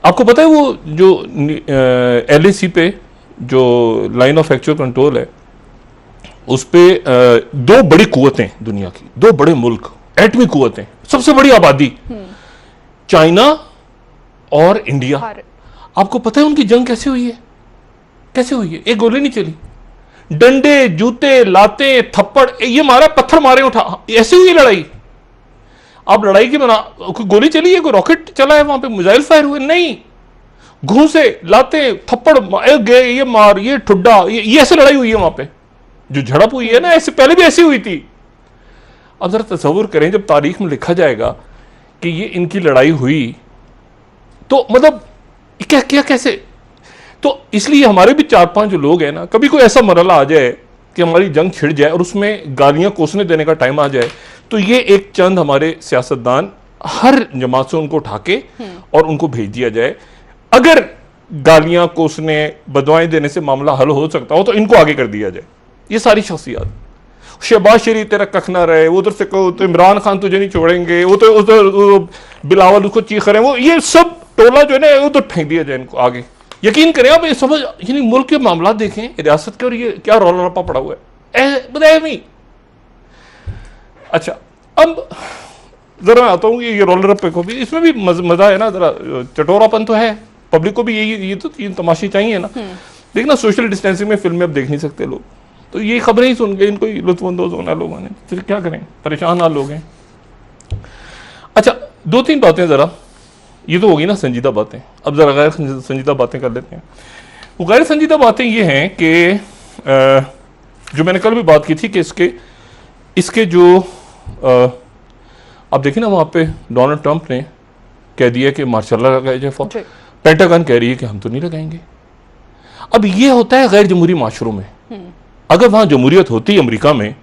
आपको पता है वो जो LAC पे जो लाइन ऑफ एक्चुअल कंट्रोल है, उस पे दो बड़ी कुवतें दुनिया की, दो बड़े मुल्क, एटमी कुवतें, सबसे बड़ी आबादी, चाइना और इंडिया। आपको पता है उनकी जंग कैसे हुई है? कैसे हुई है? एक गोली नहीं चली, डंडे, जूते, लाते, थप्पड़, ये मारा, पत्थर मारे, उठा, ऐसे हुई लड़ाई। आप लड़ाई की बना, कोई गोली चली है, कोई रॉकेट चला है वहां पे, मिसाइल फायर हुए? नहीं, घूसे, लाते, थप्पड़, ये मार, ये ठुड्डा, ये ऐसे लड़ाई हुई है वहां पे। जो झड़प हुई है ना, ऐसे पहले भी ऐसी हुई थी। अब जरा तस्वुर करें, जब तारीख में लिखा जाएगा कि ये इनकी लड़ाई हुई, तो मतलब क्या क्या कैसे? तो इसलिए हमारे भी 4-5 जो लोग हैं ना, कभी कोई ऐसा मरला आ जाए कि हमारी जंग छिड़ जाए और उसमें गालियां कोसने देने का टाइम आ जाए, तो ये एक चंद हमारे सियासतदान हर जमात से उनको उठा के और उनको भेज दिया जाए। अगर गालियां कोसने, बदवाएं देने से मामला हल हो सकता हो तो इनको आगे कर दिया जाए। ये सारी शख्सियात, शहबाज शरीफ तेरा कख ना रहे, उधर से कहो तो इमरान खान तुझे नहीं छोड़ेंगे, वो तो उधर बिलावल उसको चीख रहे हैं, वो ये सब टोला जो है ना, वो तो फेंक दिया जाए इनको आगे। यकीन करें आप, ये समझ, यानी मुल्क के मामला देखें, रियासत के, और ये क्या रौला रप्पा पड़ा हुआ है, बताया नहीं। अच्छा, अब जरा मैं आता हूँ ये रोल रप्पे को भी, इसमें भी मजा है ना, जरा चटोरापन तो है, पब्लिक को भी ये तो तीन तमाशे चाहिए ना। देखना, सोशल डिस्टेंसिंग में फिल्में अब देख नहीं सकते लोग, तो ये खबरें ही सुन के इनको लुत्फानंदोज होना लोगों ने, फिर क्या करें, परेशान हाल लोग हैं। अच्छा, 2-3 बातें जरा, ये तो होगी ना संजीदा बातें, अब जरा गैर संजीदा बातें कर लेते हैं। वो गैर संजीदा बातें ये हैं कि जो मैंने कल भी बात की थी कि इसके जो आप देखिए ना, वहाँ पे डोनाल्ड ट्रंप ने कह दिया कि मार्शल लॉ लगाया जाए, पेंटागन कह रही है कि हम तो नहीं लगाएंगे। अब ये होता है गैर जमहूरी माशरों में। अगर वहाँ जमहूरियत होती है अमेरिका में,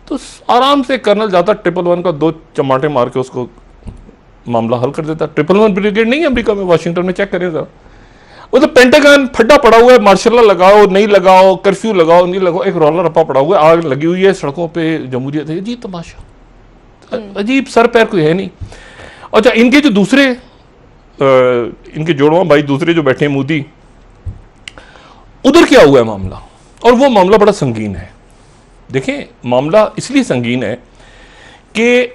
तो आराम से कर्नल जाता 111 का 2 चमाटे मार के उसको मामला हल कर देता। 111 ब्रिगेड नहीं है अमेरिका में, वाशिंगटन में चेक करें जरा, वो तो पेंटागन फड्डा पड़ा हुआ है, मार्शल लॉ लगाओ नहीं लगाओ, कर्फ्यू लगाओ नहीं लगाओ, एक रोला रप्पा पड़ा हुआ है, आग लगी हुई है सड़कों पे, जमहूरियत है। जी तमाशा, अजीब, सर पैर कोई है नहीं। अच्छा, इनके जो दूसरे इनके जोड़वा भाई दूसरे जो बैठे हैं, मोदी, उधर क्या हुआ है मामला, और वो मामला बड़ा संगीन है। देखें, मामला इसलिए संगीन है कि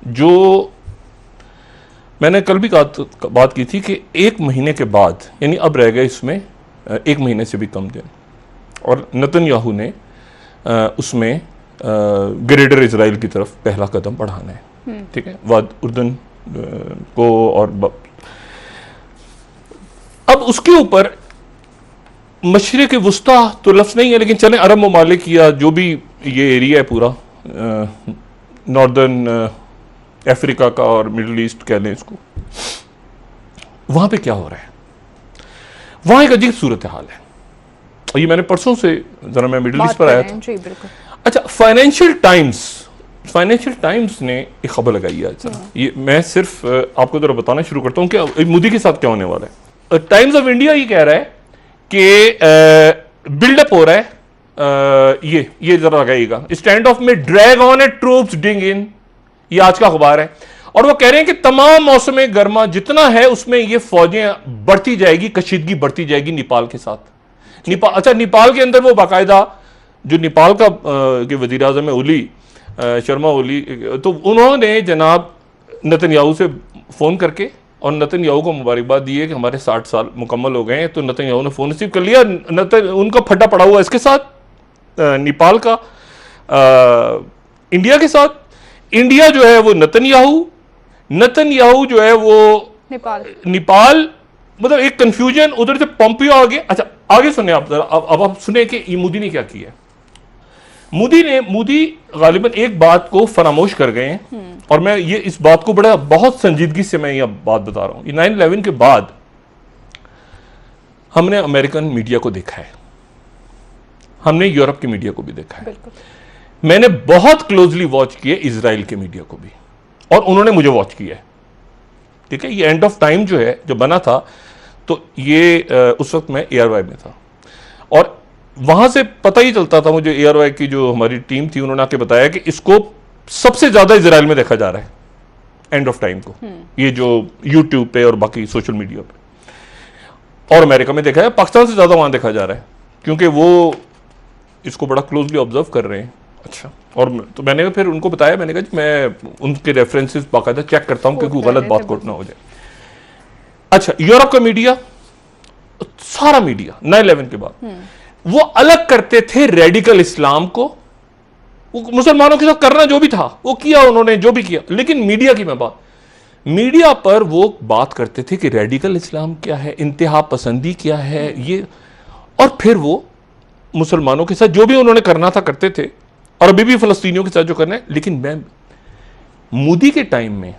जो मैंने कल भी बात की थी कि 1 महीने के बाद, यानी अब रह गए इसमें 1 महीने से भी कम दिन, और नेतन्याहू ने उसमें ग्रेटर इजराइल की तरफ पहला कदम बढ़ाना है। ठीक है, वाद उर्दन को, और अब उसके ऊपर मशरिक़ वुस्ता तो लफ्ज़ नहीं है, लेकिन चलें अरब ममालिक या जो भी ये एरिया है पूरा, नॉर्दर्न अफ्रीका का और मिडिल ईस्ट कह लें इसको, वहां पे क्या हो रहा है? वहां एक अजीब सूरत हाल है। ये मैंने परसों से जरा मैं मिडिल ईस्ट पर आया था। जी बिल्कुल। अच्छा, फाइनेंशियल टाइम्स ने एक खबर लगाई है। ये मैं सिर्फ आपको जरा बताना शुरू करता हूँ कि मोदी के साथ क्या होने वाला है। टाइम्स ऑफ इंडिया ये कह रहा है कि बिल्डअप हो रहा है, ये जरा लगाइएगा, स्टैंड ऑफ में ड्रैग ऑन ए ट्रूप्स डिंग इन, ये आज का अखबार है, और वो कह रहे हैं कि तमाम मौसम गर्मा जितना है उसमें ये फौजें बढ़ती जाएगी, कशीदगी बढ़ती जाएगी नेपाल के साथ। अच्छा, नेपाल के अंदर वो बाकायदा जो नेपाल का के वजीर आज़म है ओली, शर्मा ओली, तो उन्होंने जनाब नेतन्याहू से फ़ोन करके और नेतन्याहू को मुबारकबाद दी है कि हमारे 60 साल मुकम्मल हो गए हैं। तो नेतन्याहू ने फ़ोन रिसीव कर लिया, उनका फटा पड़ा हुआ इसके साथ, नेपाल का, इंडिया के साथ। इंडिया जो है वो नेतन्याहू जो है वो नेपाल, मतलब एक कंफ्यूजन, उधर से पोम्पियो आगे। अच्छा, आगे सुने आप जरा, अब आप सुने कि मोदी ने क्या किया। मोदी गालिबन एक बात को फरामोश कर गए हैं, और मैं ये इस बात को बहुत संजीदगी से मैं ये बात बता रहा हूं। 9/11 के बाद हमने अमेरिकन मीडिया को देखा है, हमने यूरोप के मीडिया को भी देखा है, मैंने बहुत क्लोजली वॉच किया इजराइल के मीडिया को भी, और उन्होंने मुझे वॉच किया है। ठीक है, ये एंड ऑफ टाइम जो है, जो बना था, तो ये उस वक्त मैं ARY में था, और वहां से पता ही चलता था मुझे, ARY की जो हमारी टीम थी उन्होंने आके बताया कि इसको सबसे ज्यादा इजराइल में देखा जा रहा है, एंड ऑफ टाइम को, ये जो यूट्यूब पे और बाकी सोशल मीडिया पे। और अमेरिका में देखा है, पाकिस्तान से ज़्यादा वहाँ देखा जा रहा है, क्योंकि वो इसको बड़ा क्लोजली ऑब्जर्व कर रहे हैं। अच्छा, और तो मैंने फिर उनको बताया, मैंने कहा जी मैं उनके रेफरेंसेस बाकायदा चेक करता हूँ कि कोई गलत बात कोट ना हो जाए। अच्छा, यूरोप का मीडिया, सारा मीडिया 9/11 के बाद वो अलग करते थे रेडिकल इस्लाम को, मुसलमानों के साथ करना जो भी था वो किया उन्होंने, जो भी किया। लेकिन मीडिया की मैं बात, मीडिया पर वो बात करते थे कि रेडिकल इस्लाम क्या है, इंतहा पसंदी क्या है, ये, और फिर वो मुसलमानों के साथ जो भी उन्होंने करना था करते थे, और अभी भी फलस्तीनियों के साथ जो करना है। लेकिन मैं मोदी के टाइम में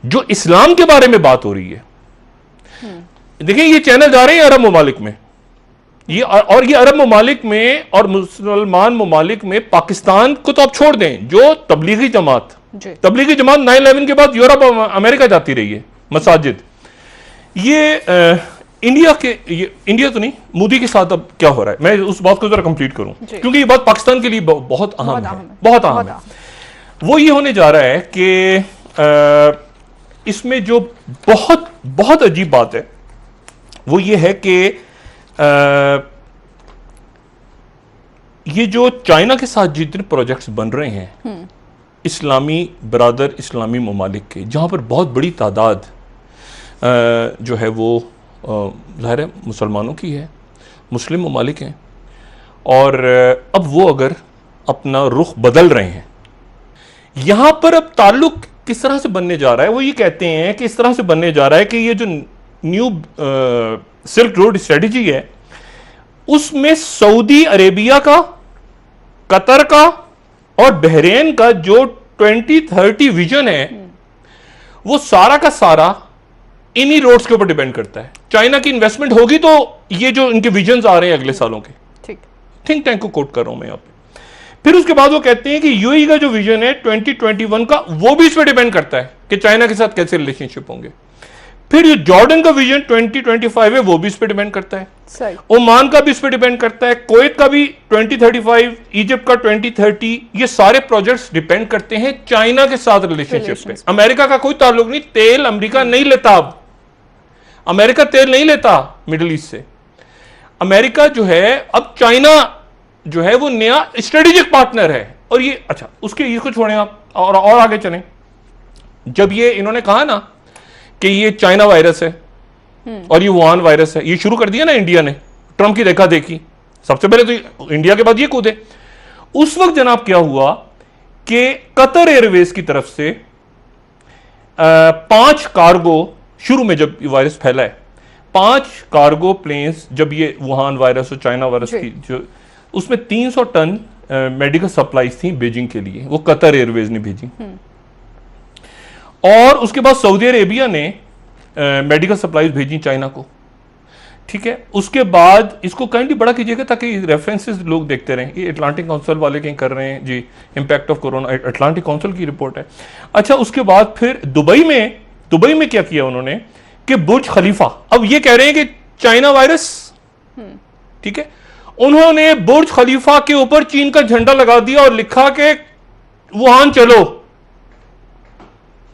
जो इस्लाम के बारे में बात हो रही है, देखिए ये चैनल जा रहे हैं अरब ममालिक में, ये और ये अरब ममालिक में और मुसलमान ममालिक में, पाकिस्तान को तो आप छोड़ दें, जो तबलीगी जमात 9/11 के बाद यूरोप अमेरिका जाती रही है मसाजिद, ये इंडिया के, ये इंडिया तो नहीं, मोदी के साथ अब क्या हो रहा है, मैं उस बात को जरा कंप्लीट करूं, क्योंकि ये बात पाकिस्तान के लिए बहुत अहम है, बहुत अहम है। वो ये होने जा रहा है कि इसमें जो बहुत बहुत अजीब बात है वो ये है कि ये जो चाइना के साथ जितने प्रोजेक्ट्स बन रहे हैं इस्लामी बरादर, इस्लामी ममालिक के, जहां पर बहुत बड़ी तादाद जो है वो ज़ाहिर है मुसलमानों की है, मुस्लिम ममालिक हैं, और अब वो अगर अपना रुख बदल रहे हैं, यहां पर अब ताल्लुक किस तरह से बनने जा रहा है, वो ये कहते हैं कि इस तरह से बनने जा रहा है कि ये जो न्यू सिल्क रोड स्ट्रेटजी है, उसमें सऊदी अरेबिया का, कतर का और बहरेन का जो 2030 विजन है, वो सारा का सारा इन्हीं रोड्स के ऊपर डिपेंड करता है। चाइना की इन्वेस्टमेंट होगी तो ये जो इनके विजन्स आ रहे हैं अगले सालों के, ठीक, थिंक टैंक को कोट कर रहा हूं मैं यहां पे। फिर उसके बाद वो कहते हैं कि यूएई का जो विजन है 2021 का, वो भी इस पर डिपेंड करता है कि चाइना के साथ कैसे रिलेशनशिप होंगे। फिर जो जॉर्डन का विजन 2025 है, वो भी इस पर डिपेंड करता है, सही। ओमान का भी इस पर डिपेंड करता है, कुवैत का भी 2035, इजिप्ट का 2030, ये सारे प्रोजेक्ट्स डिपेंड करते हैं चाइना के साथ रिलेशनशिप पे। अमेरिका का कोई ताल्लुक नहीं, तेल अमेरिका नहीं लेता, अब अमेरिका तेल नहीं लेता मिडिल ईस्ट से। अमेरिका जो है अब चाइना जो है वो नया स्ट्रेटेजिक पार्टनर है। और ये, अच्छा उसके इसको छोड़ें आप, और आगे चलें। जब ये इन्होंने कहा ना कि ये चाइना वायरस है और ये वुहान वायरस है, ये शुरू कर दिया ना इंडिया ने, ट्रंप की देखा देखी, सबसे पहले तो इंडिया के बाद ये कूदे। उस वक्त जनाब क्या हुआ कि कतर एयरवेज की तरफ से 5 कार्गो, शुरू में जब ये वायरस फैला है, 5 कार्गो प्लेन्स, जब ये वुहान वायरस और चाइना वायरस की जो, उसमें 300 टन मेडिकल सप्लाईज थी बीजिंग के लिए, वो कतर एयरवेज ने भेजी। और उसके बाद सऊदी अरेबिया ने मेडिकल सप्लाईज भेजी चाइना को, ठीक है। उसके बाद इसको काइंडली बड़ा कीजिएगा ताकि रेफरेंसेस लोग देखते रहें। ये अटलांटिक काउंसिल वाले कहीं कर रहे हैं जी, impact of Corona, Atlantic council की रिपोर्ट है। अच्छा, उसके बाद फिर दुबई में क्या किया उन्होंने कि बुर्ज खलीफा, अब ये कह रहे हैं कि चाइना वायरस, ठीक है, उन्होंने बुर्ज खलीफा के ऊपर चीन का झंडा लगा दिया और लिखा कि वुहान चलो,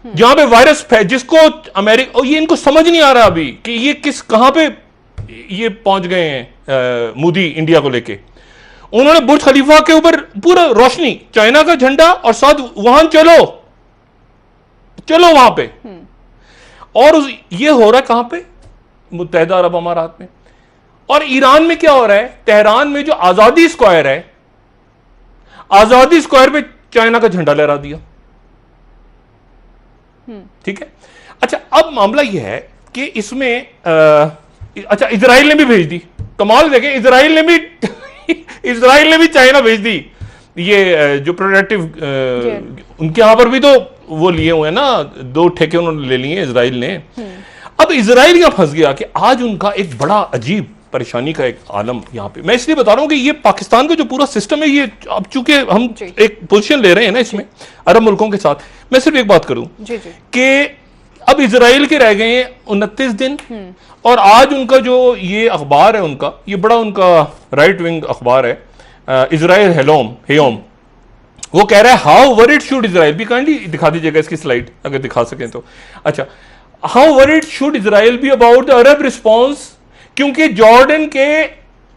जहां पे वायरस जिसको अमेरिका, और ये इनको समझ नहीं आ रहा अभी कि ये कहां पे ये पहुंच गए हैं मोदी इंडिया को लेके। उन्होंने बुर्ज खलीफा के ऊपर पूरा रोशनी, चाइना का झंडा और साथ वुहान चलो वहां पे। और ये हो रहा है कहां पे? मुत्तहिदा अरब अमारात में। और ईरान में क्या हो रहा है? तेहरान में जो आजादी स्क्वायर है, आजादी स्क्वायर पे चाइना का झंडा लहरा दिया, ठीक है। अच्छा, अब मामला यह है कि इसमें अच्छा इजराइल ने भी भेज दी, कमाल देखें, इजराइल ने भी चाइना भेज दी। ये जो प्रोडक्टिव उनके यहां पर भी तो वो लिए हुए हैं ना, 2 ठेके उन्होंने ले लिए इजराइल ने। अब इजराइल यहां फंस गया कि आज उनका एक बड़ा अजीब परेशानी का एक आलम यहां पे। मैं इसलिए बता रहा हूं कि ये पाकिस्तान का जो पूरा सिस्टम है, ये अब चूंकि हम एक पोजीशन ले रहे हैं ना इसमें अरब मुल्कों के साथ, मैं सिर्फ एक बात करूं कि अब इजराइल के रह गए हैं 29 दिन, और आज उनका जो ये अखबार है उनका, ये बड़ा उनका राइट विंग अखबार है, इजराइल हेयोम, वो कह रहा है how worried should Israel be, काइंडली दिखा दीजिएगा इसकी स्लाइड अगर दिखा सकें तो। अच्छा, how worried should Israel be about the Arab response, क्योंकि जॉर्डन के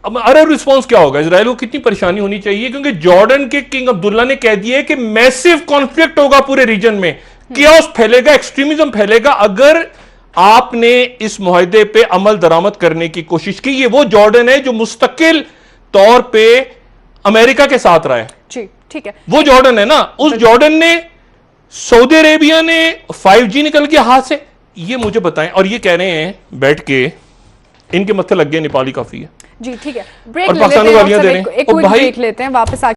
अरब रिस्पॉन्स क्या होगा, इजराइल को कितनी परेशानी होनी चाहिए, क्योंकि जॉर्डन के किंग अब्दुल्ला ने कह दिया है कि मैसिव कॉन्फ्लिक्ट होगा पूरे रीजन में, कियास फैलेगा, एक्सट्रीमिज्म फैलेगा अगर आपने इस मुआहदे पे अमल दरामद करने की कोशिश की। ये वो जॉर्डन है जो मुस्तकिल तौर पे अमेरिका के साथ रहा है। जी ठीक है, वो जॉर्डन है ना, उस जॉर्डन ने, सऊदी अरेबिया ने 5G निकल गया हाथ से, ये मुझे बताएं। और ये कह रहे हैं बैठ के इनके मत्थे लग गए नेपाली काफी है जी ठीक है, ब्रेक और ले लेते पाकिस्तान हैं, वालियां दे रहे हैं। एक क्विक ब्रेक लेते हैं, वापस